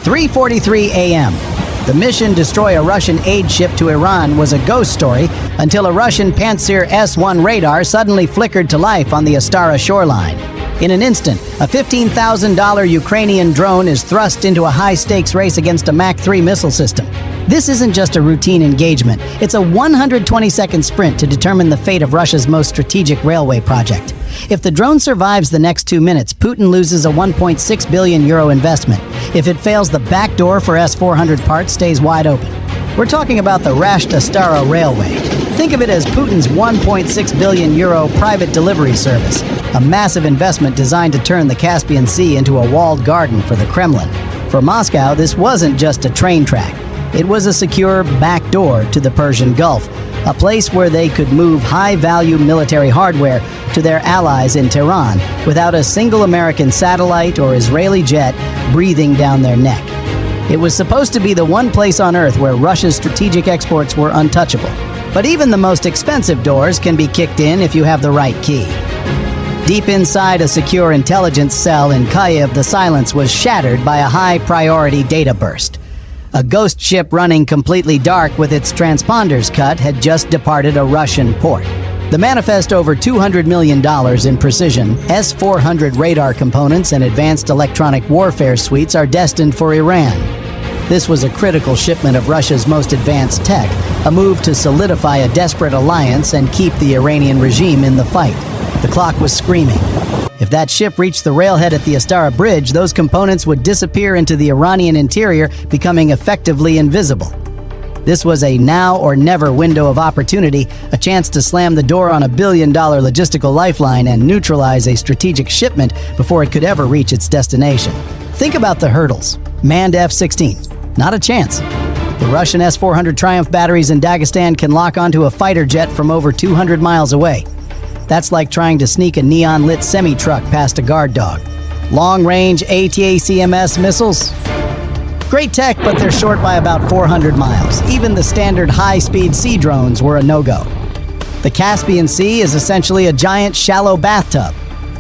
3:43 a.m. The mission destroy a Russian aid ship to Iran was a ghost story until a Russian Pantsir S-1 radar suddenly flickered to life on the Astara shoreline. In an instant, a $15,000 Ukrainian drone is thrust into a high-stakes race against a Mach 3 missile system. This isn't just a routine engagement, it's a 120-second sprint to determine the fate of Russia's most strategic railway project. If the drone survives the next 2 minutes, Putin loses a €1.6 billion investment. If it fails, the back door for S-400 parts stays wide open. We're talking about the Rasht-Astara Railway. Think of it as Putin's €1.6 billion private delivery service, a massive investment designed to turn the Caspian Sea into a walled garden for the Kremlin. For Moscow, this wasn't just a train track. It was a secure back door to the Persian Gulf, a place where they could move high-value military hardware to their allies in Tehran without a single American satellite or Israeli jet breathing down their neck. It was supposed to be the one place on Earth where Russia's strategic exports were untouchable. But even the most expensive doors can be kicked in if you have the right key. Deep inside a secure intelligence cell in Kyiv, the silence was shattered by a high-priority data burst. A ghost ship running completely dark with its transponders cut had just departed a Russian port. The manifest over $200 million in precision, S-400 radar components and advanced electronic warfare suites are destined for Iran. This was a critical shipment of Russia's most advanced tech, a move to solidify a desperate alliance and keep the Iranian regime in the fight. The clock was screaming. If that ship reached the railhead at the Astara Bridge, those components would disappear into the Iranian interior, becoming effectively invisible. This was a now-or-never window of opportunity, a chance to slam the door on a billion-dollar logistical lifeline and neutralize a strategic shipment before it could ever reach its destination. Think about the hurdles. Manned F-16. Not a chance. The Russian S-400 Triumph batteries in Dagestan can lock onto a fighter jet from over 200 miles away. That's like trying to sneak a neon-lit semi-truck past a guard dog. Long-range ATACMS missiles? Great tech, but they're short by about 400 miles. Even the standard high-speed sea drones were a no-go. The Caspian Sea is essentially a giant shallow bathtub.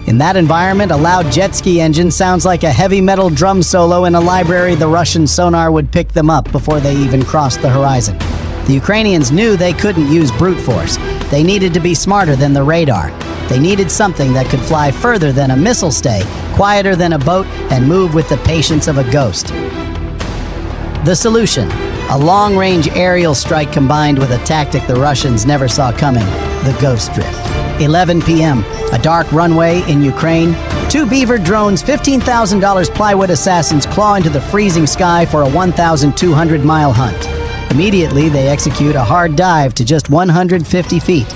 In that environment, a loud jet ski engine sounds like a heavy metal drum solo in a library. The Russian sonar would pick them up before they even crossed the horizon. The Ukrainians knew they couldn't use brute force. They needed to be smarter than the radar. They needed something that could fly further than a missile stay, quieter than a boat, and move with the patience of a ghost. The solution: a long-range aerial strike combined with a tactic the Russians never saw coming, the ghost drift. 11 p.m., a dark runway in Ukraine. 2 Beaver drones, $15,000 plywood assassins claw into the freezing sky for a 1,200-mile hunt. Immediately, they execute a hard dive to just 150 feet.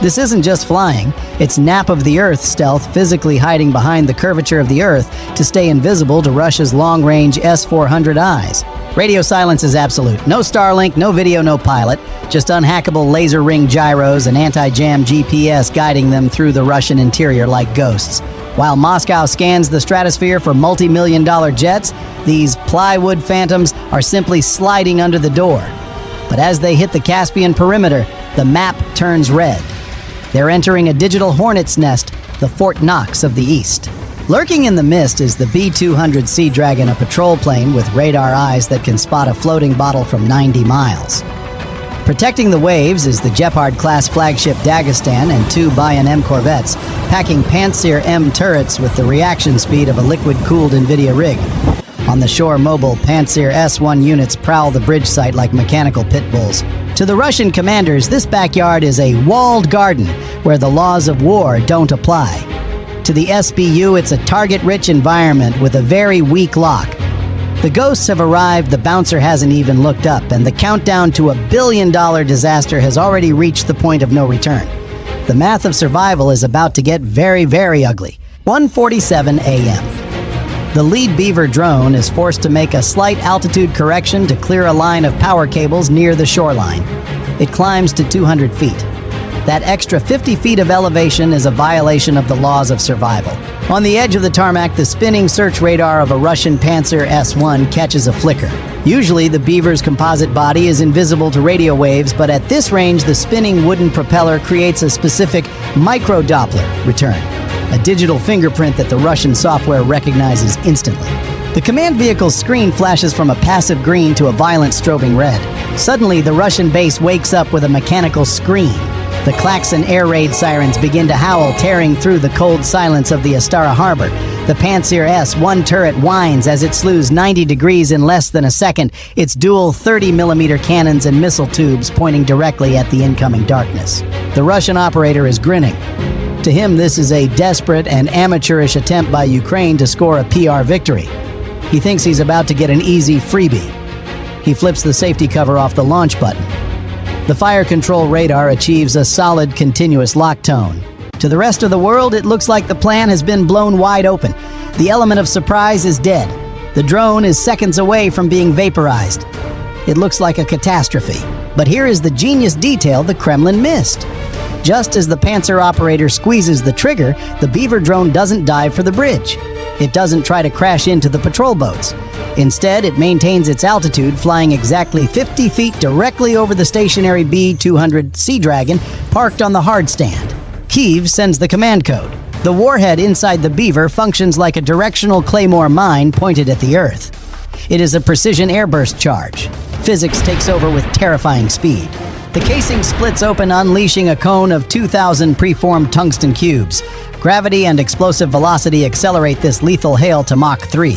This isn't just flying, it's nap of the Earth stealth, physically hiding behind the curvature of the Earth to stay invisible to Russia's long-range S-400 eyes. Radio silence is absolute. No Starlink, no video, no pilot. Just unhackable laser ring gyros and anti-jam GPS guiding them through the Russian interior like ghosts. While Moscow scans the stratosphere for multi-million-dollar jets, these plywood phantoms are simply sliding under the door. But as they hit the Caspian perimeter, the map turns red. They're entering a digital hornet's nest, the Fort Knox of the East. Lurking in the mist is the B-200 Sea Dragon, a patrol plane with radar eyes that can spot a floating bottle from 90 miles. Protecting the waves is the Gepard-class flagship Dagestan and 2 Bayan-M corvettes, packing Pantsir M turrets with the reaction speed of a liquid-cooled NVIDIA rig. On the shore, mobile Pantsir S-1 units prowl the bridge site like mechanical pit bulls. To the Russian commanders, this backyard is a walled garden where the laws of war don't apply. To the SBU, it's a target-rich environment with a very weak lock. The ghosts have arrived, the bouncer hasn't even looked up, and the countdown to $1 billion disaster has already reached the point of no return. The math of survival is about to get very, very ugly. 1:47 a.m. The lead Beaver drone is forced to make a slight altitude correction to clear a line of power cables near the shoreline. It climbs to 200 feet. That extra 50 feet of elevation is a violation of the laws of survival. On the edge of the tarmac, the spinning search radar of a Russian Pantsir S-1 catches a flicker. Usually, the Beaver's composite body is invisible to radio waves, but at this range, the spinning wooden propeller creates a specific micro-Doppler return, a digital fingerprint that the Russian software recognizes instantly. The command vehicle's screen flashes from a passive green to a violent strobing red. Suddenly, the Russian base wakes up with a mechanical scream. The klaxon air raid sirens begin to howl, tearing through the cold silence of the Astara harbor. The Pantsir S-1 turret whines as it slews 90 degrees in less than a second, its dual 30mm cannons and missile tubes pointing directly at the incoming darkness. The Russian operator is grinning. To him, this is a desperate and amateurish attempt by Ukraine to score a PR victory. He thinks he's about to get an easy freebie. He flips the safety cover off the launch button. The fire control radar achieves a solid, continuous lock tone. To the rest of the world, it looks like the plan has been blown wide open. The element of surprise is dead. The drone is seconds away from being vaporized. It looks like a catastrophe. But here is the genius detail the Kremlin missed. Just as the Pantsir operator squeezes the trigger, the Beaver drone doesn't dive for the bridge. It doesn't try to crash into the patrol boats. Instead, it maintains its altitude, flying exactly 50 feet directly over the stationary B-200 Sea Dragon parked on the hard stand. Kyiv sends the command code. The warhead inside the Beaver functions like a directional claymore mine pointed at the Earth. It is a precision airburst charge. Physics takes over with terrifying speed. The casing splits open, unleashing a cone of 2,000 preformed tungsten cubes. Gravity and explosive velocity accelerate this lethal hail to Mach 3.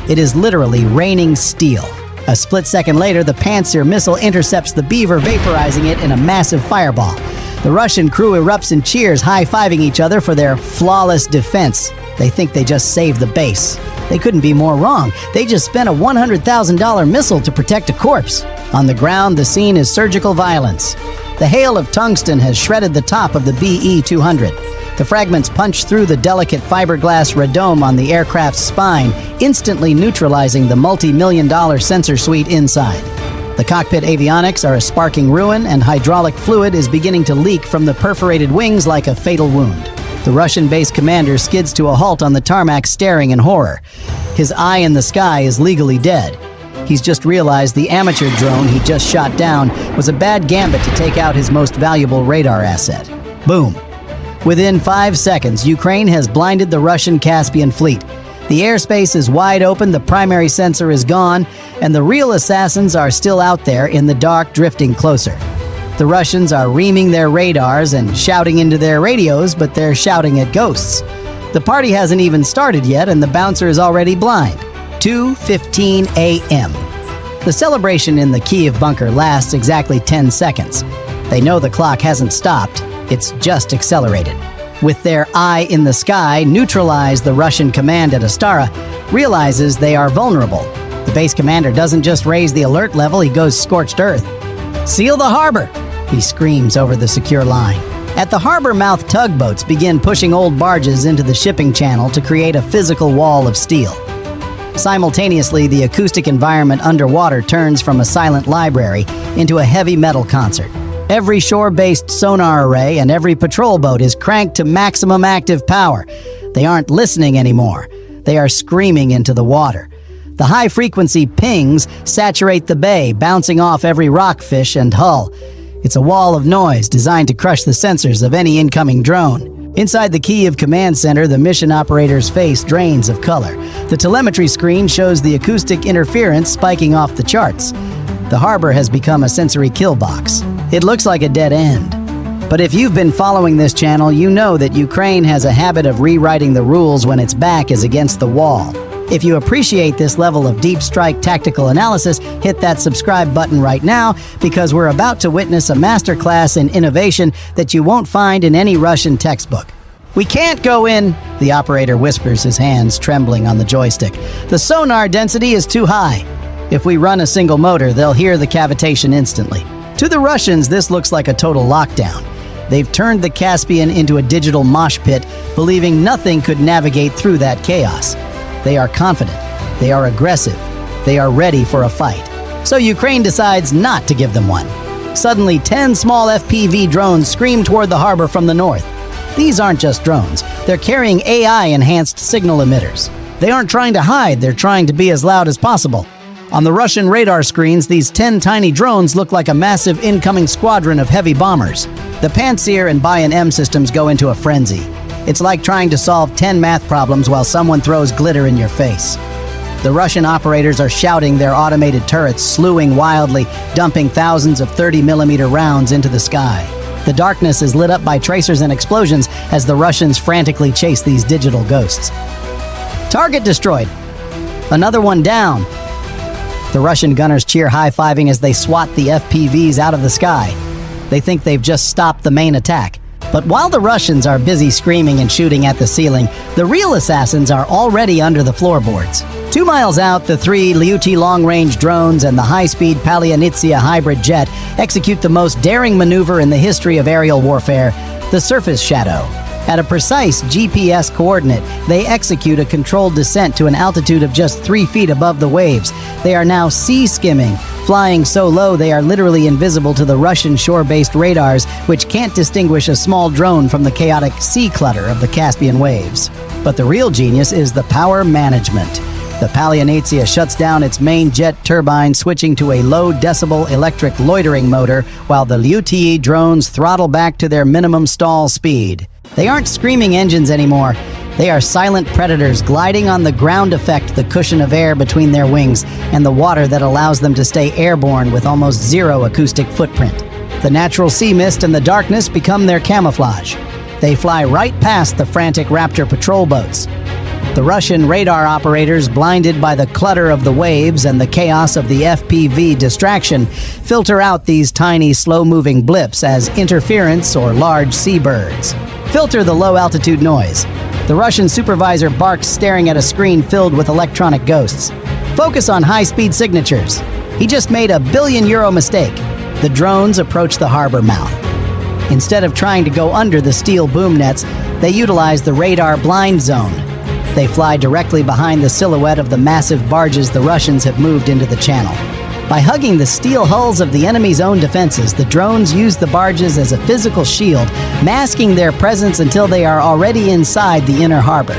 It is literally raining steel. A split second later, the Pantsir missile intercepts the Beaver, vaporizing it in a massive fireball. The Russian crew erupts in cheers, high-fiving each other for their flawless defense. They think they just saved the base. They couldn't be more wrong. They just spent a $100,000 missile to protect a corpse. On the ground, the scene is surgical violence. The hail of tungsten has shredded the top of the BE-200. The fragments punch through the delicate fiberglass radome on the aircraft's spine, instantly neutralizing the multi-million-dollar sensor suite inside. The cockpit avionics are a sparking ruin, and hydraulic fluid is beginning to leak from the perforated wings like a fatal wound. The Russian base commander skids to a halt on the tarmac, staring in horror. His eye in the sky is legally dead. He's just realized the amateur drone he just shot down was a bad gambit to take out his most valuable radar asset. Boom. Within 5 seconds, Ukraine has blinded the Russian Caspian fleet. The airspace is wide open, the primary sensor is gone, and the real assassins are still out there in the dark, drifting closer. The Russians are reaming their radars and shouting into their radios, but they're shouting at ghosts. The party hasn't even started yet, and the bouncer is already blind. 2:15 a.m. The celebration in the Kyiv bunker lasts exactly 10 seconds. They know the clock hasn't stopped, it's just accelerated. With their eye in the sky, neutralized, the Russian command at Astara realizes they are vulnerable. The base commander doesn't just raise the alert level, he goes scorched earth. "Seal the harbor!" he screams over the secure line. At the harbor mouth, tugboats begin pushing old barges into the shipping channel to create a physical wall of steel. Simultaneously, the acoustic environment underwater turns from a silent library into a heavy metal concert. Every shore-based sonar array and every patrol boat is cranked to maximum active power. They aren't listening anymore. They are screaming into the water. The high-frequency pings saturate the bay, bouncing off every rockfish and hull. It's a wall of noise designed to crush the sensors of any incoming drone. Inside the Kyiv command center, the mission operator's face drains of color. The telemetry screen shows the acoustic interference spiking off the charts. The harbor has become a sensory kill box. It looks like a dead end. But if you've been following this channel, you know that Ukraine has a habit of rewriting the rules when its back is against the wall. If you appreciate this level of deep strike tactical analysis, hit that subscribe button right now, because we're about to witness a masterclass in innovation that you won't find in any Russian textbook. "We can't go in," the operator whispers, his hands trembling on the joystick. "The sonar density is too high. If we run a single motor, they'll hear the cavitation instantly." To the Russians, this looks like a total lockdown. They've turned the Caspian into a digital mosh pit, believing nothing could navigate through that chaos. They are confident. They are aggressive. They are ready for a fight. So Ukraine decides not to give them one. Suddenly, 10 small FPV drones scream toward the harbor from the north. These aren't just drones. They're carrying AI-enhanced signal emitters. They aren't trying to hide. They're trying to be as loud as possible. On the Russian radar screens, these 10 tiny drones look like a massive incoming squadron of heavy bombers. The Pantsir and Bayan M systems go into a frenzy. It's like trying to solve 10 math problems while someone throws glitter in your face. The Russian operators are shouting their automated turrets, slewing wildly, dumping thousands of 30mm rounds into the sky. The darkness is lit up by tracers and explosions as the Russians frantically chase these digital ghosts. Target destroyed. Another one down. The Russian gunners cheer high-fiving as they swat the FPVs out of the sky. They think they've just stopped the main attack. But while the Russians are busy screaming and shooting at the ceiling, the real assassins are already under the floorboards. 2 miles out, the 3 Lyuty long-range drones and the high-speed Palyannitsia hybrid jet execute the most daring maneuver in the history of aerial warfare, the surface shadow. At a precise GPS coordinate, they execute a controlled descent to an altitude of just 3 feet above the waves. They are now sea-skimming, flying so low they are literally invisible to the Russian shore-based radars, which can't distinguish a small drone from the chaotic sea clutter of the Caspian waves. But the real genius is the power management. The Palyannitsia shuts down its main jet turbine, switching to a low-decibel electric loitering motor, while the Lyuty drones throttle back to their minimum stall speed. They aren't screaming engines anymore. They are silent predators gliding on the ground effect, the cushion of air between their wings, and the water that allows them to stay airborne with almost zero acoustic footprint. The natural sea mist and the darkness become their camouflage. They fly right past the frantic Raptor patrol boats. The Russian radar operators, blinded by the clutter of the waves and the chaos of the FPV distraction, filter out these tiny, slow-moving blips as interference or large seabirds. Filter the low-altitude noise. The Russian supervisor barks, staring at a screen filled with electronic ghosts. Focus on high-speed signatures. He just made a €1 billion mistake. The drones approach the harbor mouth. Instead of trying to go under the steel boom nets, they utilize the radar blind zone. They fly directly behind the silhouette of the massive barges the Russians have moved into the channel. By hugging the steel hulls of the enemy's own defenses, the drones use the barges as a physical shield, masking their presence until they are already inside the inner harbor.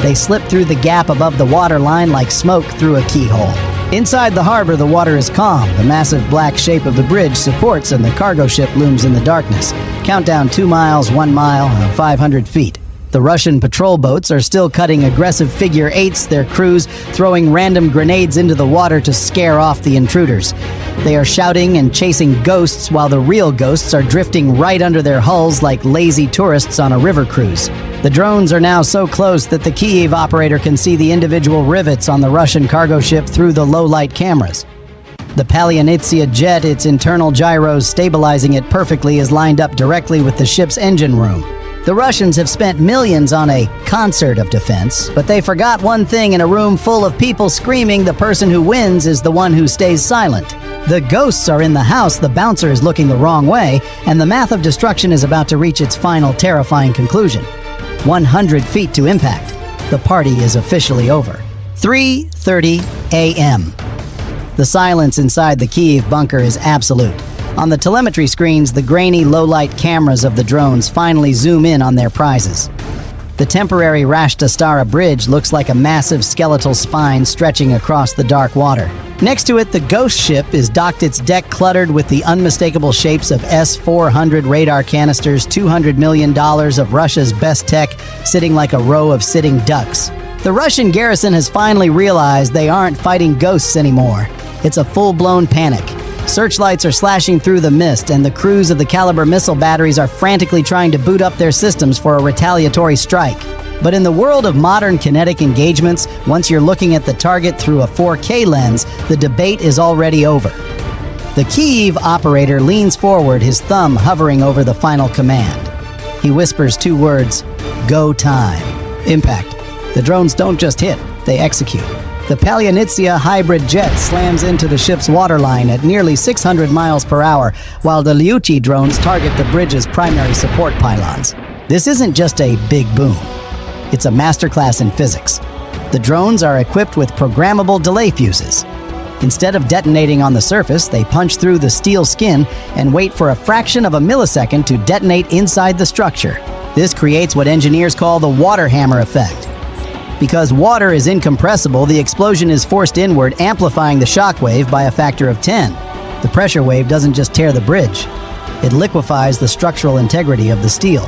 They slip through the gap above the waterline like smoke through a keyhole. Inside the harbor, the water is calm. The massive black shape of the bridge supports, and the cargo ship looms in the darkness. Countdown 2 miles, 1 mile, 500 feet. The Russian patrol boats are still cutting aggressive figure eights, their crews throwing random grenades into the water to scare off the intruders. They are shouting and chasing ghosts while the real ghosts are drifting right under their hulls like lazy tourists on a river cruise. The drones are now so close that the Kyiv operator can see the individual rivets on the Russian cargo ship through the low-light cameras. The Palyannitsia jet, its internal gyros stabilizing it perfectly, is lined up directly with the ship's engine room. The Russians have spent millions on a concert of defense, but they forgot one thing in a room full of people screaming the person who wins is the one who stays silent. The ghosts are in the house, the bouncer is looking the wrong way, and the math of destruction is about to reach its final terrifying conclusion. 100 feet to impact. The party is officially over. 3:30 a.m. The silence inside the Kyiv bunker is absolute. On the telemetry screens, the grainy, low-light cameras of the drones finally zoom in on their prizes. The temporary Rashtastara bridge looks like a massive skeletal spine stretching across the dark water. Next to it, the ghost ship is docked, its deck cluttered with the unmistakable shapes of S-400 radar canisters, $200 million of Russia's best tech sitting like a row of sitting ducks. The Russian garrison has finally realized they aren't fighting ghosts anymore. It's a full-blown panic. Searchlights are slashing through the mist, and the crews of the Caliber missile batteries are frantically trying to boot up their systems for a retaliatory strike. But in the world of modern kinetic engagements, once you're looking at the target through a 4K lens, the debate is already over. The Kyiv operator leans forward, his thumb hovering over the final command. He whispers 2 words, "Go time." Impact. The drones don't just hit, they execute. The Palyannitsia hybrid jet slams into the ship's waterline at nearly 600 miles per hour, while the Lyuty drones target the bridge's primary support pylons. This isn't just a big boom. It's a masterclass in physics. The drones are equipped with programmable delay fuses. Instead of detonating on the surface, they punch through the steel skin and wait for a fraction of a millisecond to detonate inside the structure. This creates what engineers call the water hammer effect. Because water is incompressible, the explosion is forced inward, amplifying the shock wave by a factor of 10. The pressure wave doesn't just tear the bridge, it liquefies the structural integrity of the steel.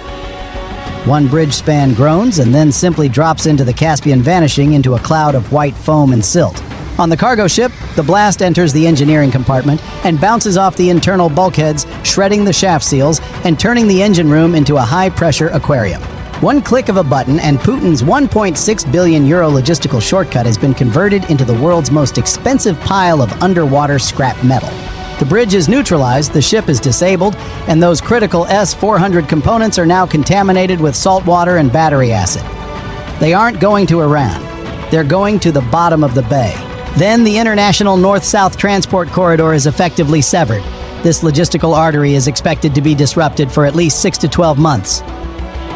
One bridge span groans and then simply drops into the Caspian, vanishing into a cloud of white foam and silt. On the cargo ship, the blast enters the engineering compartment and bounces off the internal bulkheads, shredding the shaft seals and turning the engine room into a high-pressure aquarium. One click of a button and Putin's 1.6 billion euro logistical shortcut has been converted into the world's most expensive pile of underwater scrap metal. The bridge is neutralized, the ship is disabled, and those critical S-400 components are now contaminated with salt water and battery acid. They aren't going to Iran. They're going to the bottom of the bay. Then the international north-south transport corridor is effectively severed. This logistical artery is expected to be disrupted for at least 6 to 12 months.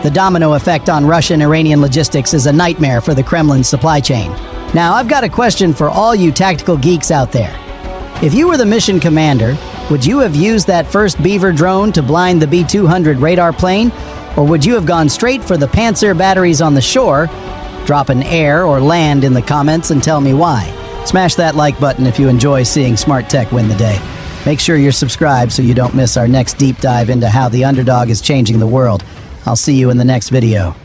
The domino effect on Russian-Iranian logistics is a nightmare for the Kremlin's supply chain. Now, I've got a question for all you tactical geeks out there. If you were the mission commander, would you have used that first Beaver drone to blind the B-200 radar plane? Or would you have gone straight for the Panzer batteries on the shore? Drop an air or land in the comments and tell me why. Smash that like button if you enjoy seeing smart tech win the day. Make sure you're subscribed so you don't miss our next deep dive into how the underdog is changing the world. I'll see you in the next video.